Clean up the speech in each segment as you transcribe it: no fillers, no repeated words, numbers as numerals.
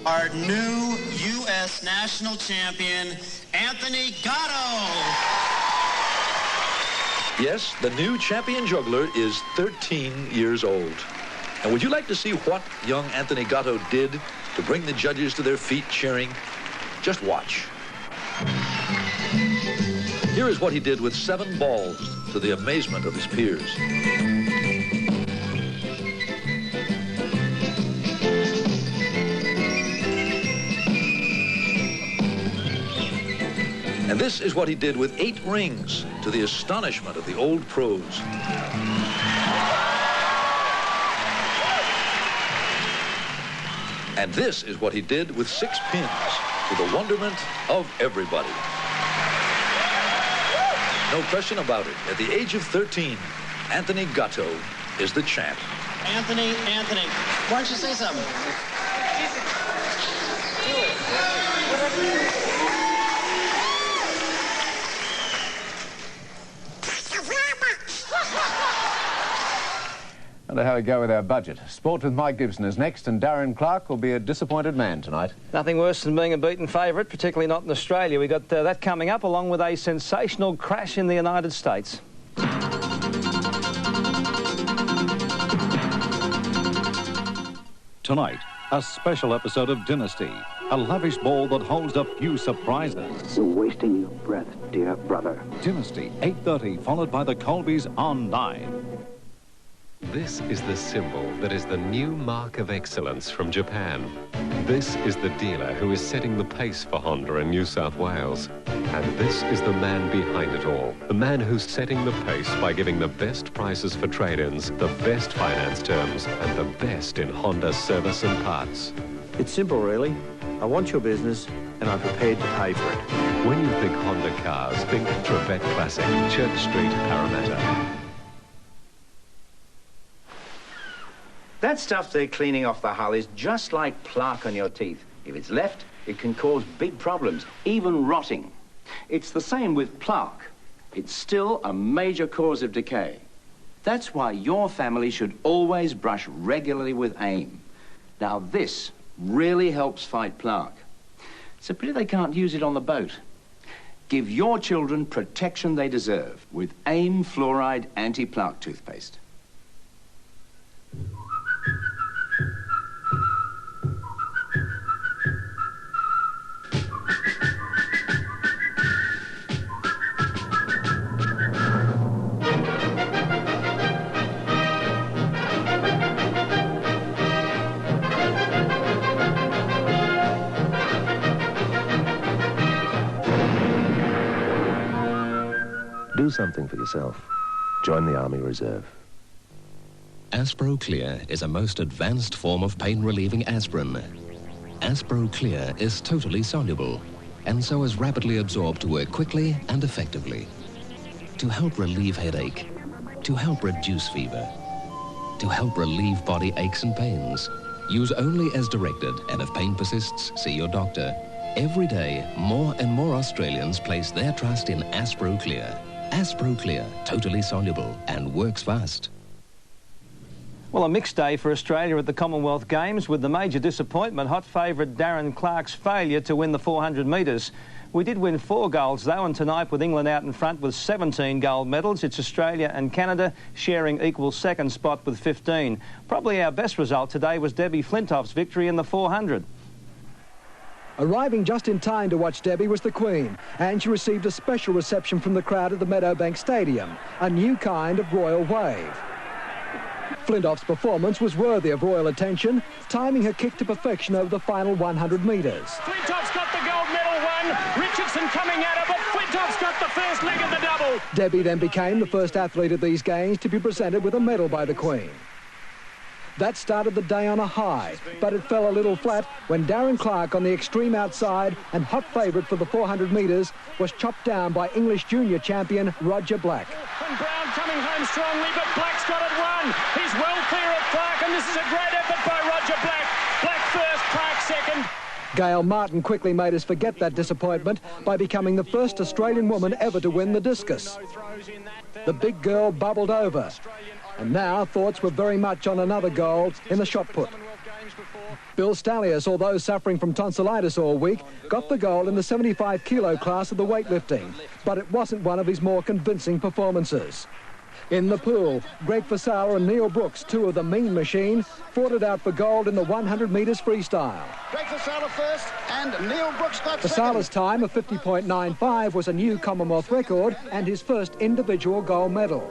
our new U.S. national champion, Anthony Gatto. Yes, the new champion juggler is 13 years old. And would you like to see what young Anthony Gatto did to bring the judges to their feet cheering? Just watch. Here is what he did with 7 balls, to the amazement of his peers. And this is what he did with 8 rings, to the astonishment of the old pros. And this is what he did with 6 pins, to the wonderment of everybody. No question about it. At the age of 13, Anthony Gatto is the champ. Anthony, why don't you say something? I wonder how we go with our budget. Sport with Mike Gibson is next, and Darren Clark will be a disappointed man tonight. Nothing worse than being a beaten favourite, particularly not in Australia. We got that coming up, along with a sensational crash in the United States. Tonight, a special episode of Dynasty, a lavish ball that holds a few surprises. You're wasting your breath, dear brother. Dynasty, 8:30, followed by the Colbys on 9. This is the symbol that is the new mark of excellence from Japan. This is the dealer who is setting the pace for Honda in New South Wales. And this is the man behind it all. The man who's setting the pace by giving the best prices for trade-ins, the best finance terms, and the best in Honda service and parts. It's simple, really. I want your business, and I'm prepared to pay for it. When you think Honda cars, think Trevette Classic, Church Street, Parramatta. That stuff they're cleaning off the hull is just like plaque on your teeth. If it's left, it can cause big problems, even rotting. It's the same with plaque. It's still a major cause of decay. That's why your family should always brush regularly with AIM. Now this really helps fight plaque. It's a pity they can't use it on the boat. Give your children protection they deserve with AIM Fluoride Anti-Plaque Toothpaste. Do something for yourself. Join the Army Reserve. Aspro Clear is a most advanced form of pain-relieving aspirin. Aspro Clear is totally soluble and so is rapidly absorbed to work quickly and effectively. To help relieve headache, to help reduce fever, to help relieve body aches and pains. Use only as directed, and if pain persists, see your doctor. Every day, more and more Australians place their trust in Aspro Clear. Aspro Clear, totally soluble and works fast. Well, a mixed day for Australia at the Commonwealth Games, with the major disappointment, hot favourite Darren Clark's failure to win the 400 metres. We did win 4 golds, though, and tonight, with England out in front with 17 gold medals, it's Australia and Canada sharing equal second spot with 15. Probably our best result today was Debbie Flintoff's victory in the 400. Arriving just in time to watch Debbie was the Queen, and she received a special reception from the crowd at the Meadowbank Stadium, a new kind of royal wave. Flintoff's performance was worthy of royal attention, timing her kick to perfection over the final 100 metres. Flintoff's got the gold medal won, Richardson coming at her, but Flintoff's got the first leg of the double. Debbie then became the first athlete at these games to be presented with a medal by the Queen. That started the day on a high, but it fell a little flat when Darren Clark on the extreme outside and hot favourite for the 400 metres was chopped down by English junior champion Roger Black. And Brown coming home strongly, but Black's got it won. He's well clear of Clark, and this is a great effort by Roger Black. Black first, Clark second. Gail Martin quickly made us forget that disappointment by becoming the first Australian woman ever to win the discus. The big girl bubbled over. And now thoughts were very much on another gold in the shot put. Bill Stallius, although suffering from tonsillitis all week, got the gold in the 75-kilo class of the weightlifting, but it wasn't one of his more convincing performances. In the pool, Greg Fasala and Neil Brooks, two of the Mean Machine, fought it out for gold in the 100 metres freestyle. Greg Fasala first, and Neil Brooks got Fasala's time of 50.95 was a new Commonwealth record and his first individual gold medal.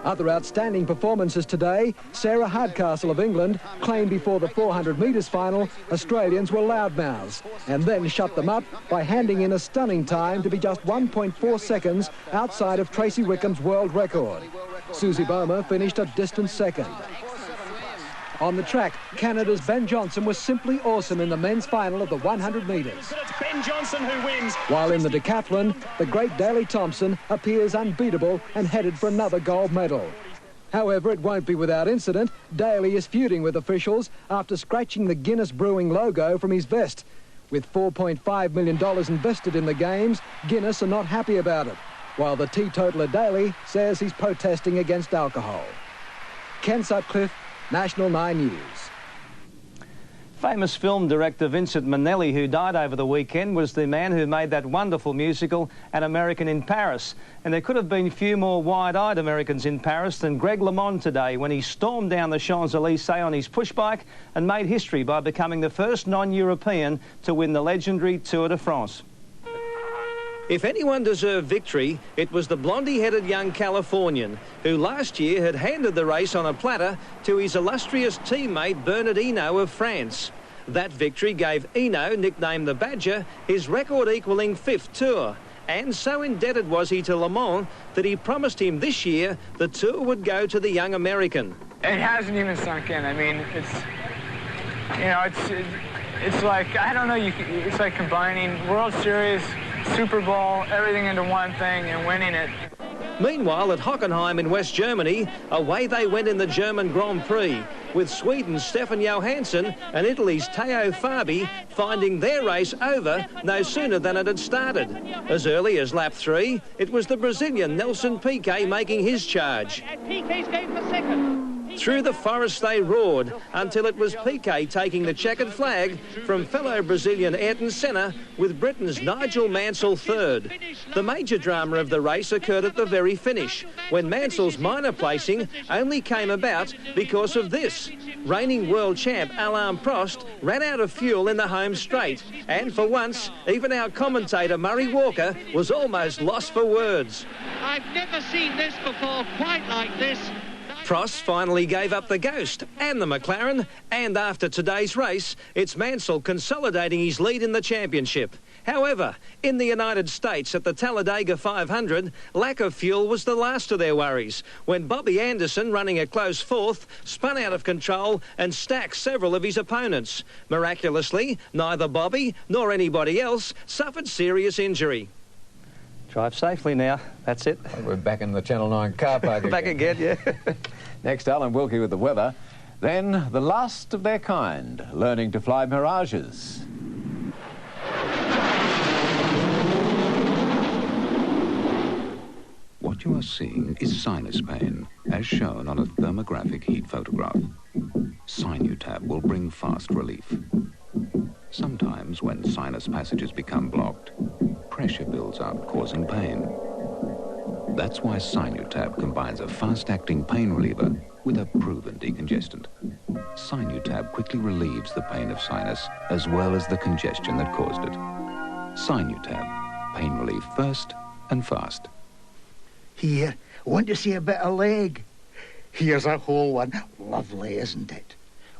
Other outstanding performances today, Sarah Hardcastle of England claimed before the 400 metres final Australians were loudmouths and then shut them up by handing in a stunning time to be just 1.4 seconds outside of Tracy Wickham's world record. Susie Bomer finished a distant second. On the track, Canada's Ben Johnson was simply awesome in the men's final of the 100 metres. But it's Ben Johnson who wins. While in the decathlon, the great Daley Thompson appears unbeatable and headed for another gold medal. However, it won't be without incident. Daley is feuding with officials after scratching the Guinness Brewing logo from his vest. With $4.5 million invested in the Games, Guinness are not happy about it, while the teetotaler Daley says he's protesting against alcohol. Ken Sutcliffe, National 9 News. Famous film director Vincent Minnelli, who died over the weekend, was the man who made that wonderful musical An American in Paris. And there could have been few more wide-eyed Americans in Paris than Greg LeMond today when he stormed down the Champs-Élysées on his pushbike and made history by becoming the first non-European to win the legendary Tour de France. If anyone deserved victory, it was the blondie-headed young Californian who last year had handed the race on a platter to his illustrious teammate Bernard Hinault of France. That victory gave Hinault, nicknamed the Badger, his record-equalling 5th Tour. And so indebted was he to Le Mans that he promised him this year the Tour would go to the young American. It hasn't even sunk in. I mean, it's like, I don't know, it's like combining World Series, Super Bowl, everything into one thing and winning it. Meanwhile, at Hockenheim in West Germany, away they went in the German Grand Prix, with Sweden's Stefan Johansson and Italy's Teo Fabi finding their race over no sooner than it had started. As early as lap 3, it was the Brazilian Nelson Piquet making his charge. And Piquet's going for second. Through the forest they roared until it was Piquet taking the checkered flag from fellow Brazilian Ayrton Senna with Britain's Nigel Mansell third. The major drama of the race occurred at the very finish, when Mansell's minor placing only came about because of this. Reigning world champ Alain Prost ran out of fuel in the home straight, and for once, even our commentator Murray Walker was almost lost for words. I've never seen this before, quite like this. Prost finally gave up the Ghost and the McLaren, and after today's race, it's Mansell consolidating his lead in the championship. However, in the United States at the Talladega 500, lack of fuel was the last of their worries, when Bobby Anderson, running a close 4th, spun out of control and stacked several of his opponents. Miraculously, neither Bobby nor anybody else suffered serious injury. Drive safely now. That's it. We're back in the Channel 9 car park Back again, yeah. Next, Alan Wilkie with the weather. Then, the last of their kind, learning to fly Mirages. What you are seeing is sinus pain, as shown on a thermographic heat photograph. Sinutab will bring fast relief. Sometimes, when sinus passages become blocked, pressure builds up, causing pain. That's why Sinutab combines a fast-acting pain reliever with a proven decongestant. Sinutab quickly relieves the pain of sinus as well as the congestion that caused it. Sinutab, pain relief first and fast. Here, want to see a bit of leg? Here's a whole one. Lovely, isn't it?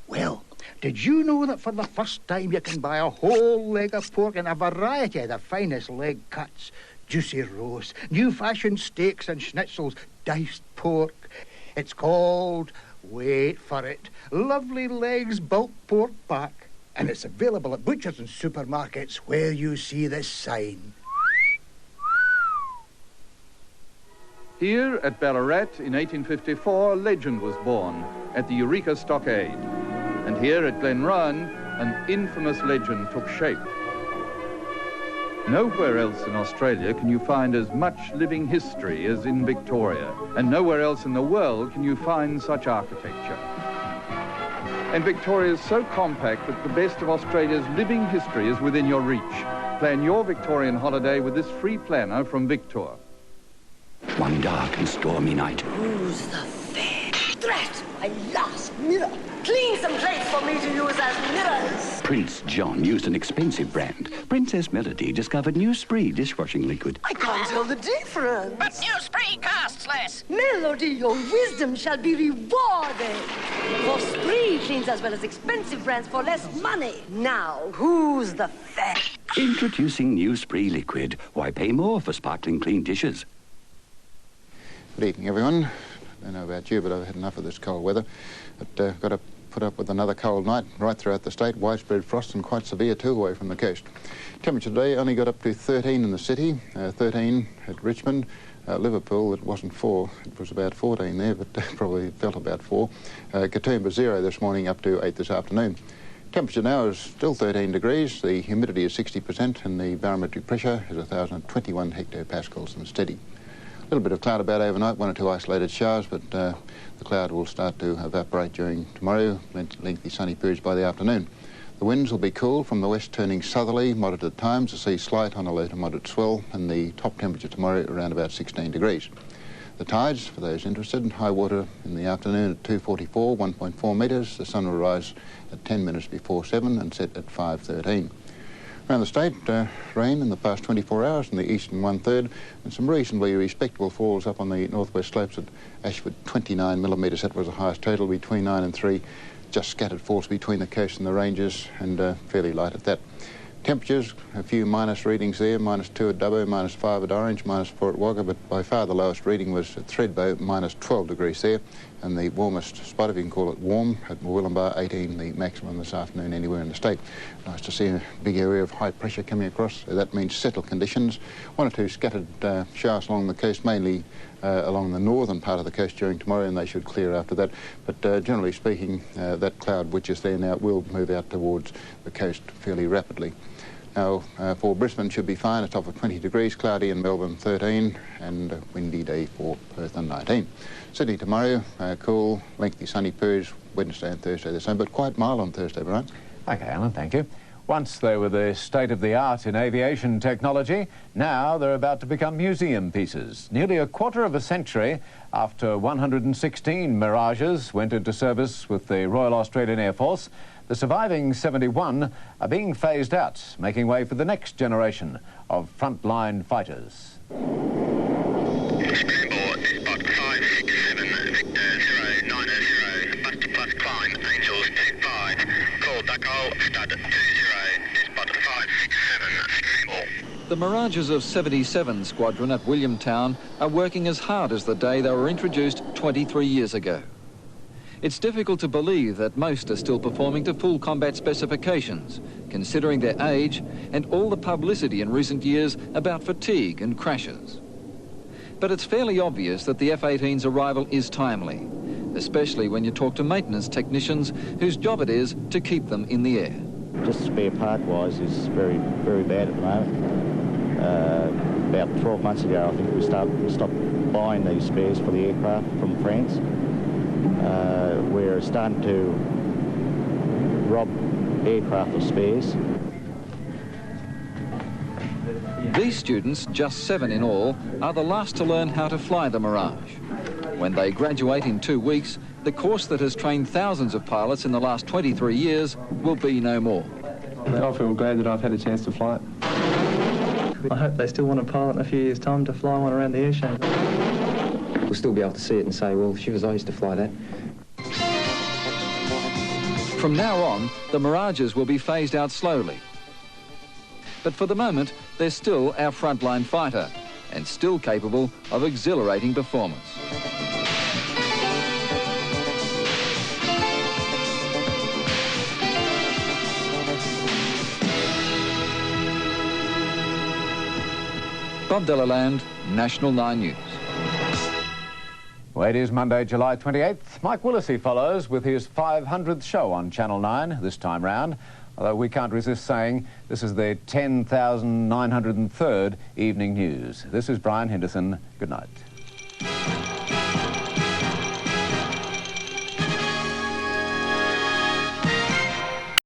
Well, did you know that for the first time you can buy a whole leg of pork in a variety of the finest leg cuts? Juicy roasts, new-fashioned steaks and schnitzels, diced pork. It's called, wait for it, Lovely Legs Bulk Pork Pack. And it's available at butchers and supermarkets where you see this sign. Here at Ballarat in 1854, a legend was born at the Eureka Stockade. And here at Glenrowan, an infamous legend took shape. Nowhere else in Australia can you find as much living history as in Victoria, and nowhere else in the world can you find such architecture. And Victoria is so compact that the best of Australia's living history is within your reach. Plan your Victorian holiday with this free planner from Victor. One dark and stormy night. Who's the fair threat? My last mirror. Clean some plates for me to use as mirrors. Prince John used an expensive brand. Princess Melody discovered new Spree dishwashing liquid. I can't tell the difference. But new Spree costs less. Melody, your wisdom shall be rewarded. For Spree cleans as well as expensive brands for less money. Now, who's the fair? Introducing new Spree liquid. Why pay more for sparkling clean dishes? Good evening, everyone. I don't know about you, but I've had enough of this cold weather. But got to put up with another cold night right throughout the state. Widespread frost and quite severe too away from the coast. Temperature today only got up to 13 in the city, 13 at Richmond. Liverpool, it wasn't 4, it was about 14 there, but probably felt about 4. Katoomba 0 this morning, up to 8 this afternoon. Temperature now is still 13 degrees, the humidity is 60% and the barometric pressure is 1,021 hectopascals and steady. A little bit of cloud about overnight, 1 or 2 isolated showers, but the cloud will start to evaporate during tomorrow, lengthy sunny periods by the afternoon. The winds will be cool from the west, turning southerly, moderate at times. The sea slight on a low to moderate swell, and the top temperature tomorrow around about 16 degrees. The tides, for those interested, high water in the afternoon at 2:44, 1.4 metres. The sun will rise at 10 minutes before 7 and set at 5:13. Around the state, rain in the past 24 hours in the eastern 1/3 and some reasonably respectable falls up on the northwest slopes at Ashford, 29 millimetres. That was the highest total, between 9 and 3. Just scattered falls between the coast and the ranges and fairly light at that. Temperatures, a few minus readings there, -2 at Dubbo, -5 at Orange, -4 at Wagga, but by far the lowest reading was at Thredbo, -12 degrees there, and the warmest spot, if you can call it warm, at Willumbar, 18, the maximum this afternoon anywhere in the state. Nice to see a big area of high pressure coming across. That means settled conditions. 1 or 2 scattered showers along the coast, mainly along the northern part of the coast during tomorrow, and they should clear after that. But generally speaking, that cloud which is there now will move out towards the coast fairly rapidly. Now, for Brisbane should be fine, a top of 20 degrees, cloudy in Melbourne 13, and a windy day for Perth on 19. Sydney tomorrow, cool, lengthy sunny periods, Wednesday and Thursday the same, but quite mild on Thursday, Brian. OK, Alan, thank you. Once they were the state-of-the-art in aviation technology, now they're about to become museum pieces. Nearly a quarter of a century after 116 Mirages went into service with the Royal Australian Air Force, the surviving 71 are being phased out, making way for the next generation of frontline fighters. Scramble, Spot 567, Victor 090, Buster plus climb, Angels 25, call Ducko, Stud 20, Spot 567, Scramble. The Mirages of 77 Squadron at Williamtown are working as hard as the day they were introduced 23 years ago. It's difficult to believe that most are still performing to full combat specifications, considering their age and all the publicity in recent years about fatigue and crashes. But it's fairly obvious that the F-18's arrival is timely, especially when you talk to maintenance technicians whose job it is to keep them in the air. Just spare part-wise is very, very bad at the moment. About 12 months ago, I think we stopped buying these spares for the aircraft from France. We're starting to rob aircraft of spares. These students, just 7 in all, are the last to learn how to fly the Mirage. When they graduate in 2 weeks, the course that has trained thousands of pilots in the last 23 years will be no more. I feel glad that I've had a chance to fly it. I hope they still want a pilot in a few years' time to fly one around the air show. We'll still be able to see it and say, well, shivers, I used to fly that. From now on, the Mirages will be phased out slowly. But for the moment, they're still our frontline fighter and still capable of exhilarating performance. Bob Delaland, National 9 News. Well, it is Monday, July 28th. Mike Willesee follows with his 500th show on Channel 9 this time round, although we can't resist saying this is the 10,903rd evening news. This is Brian Henderson. Good night.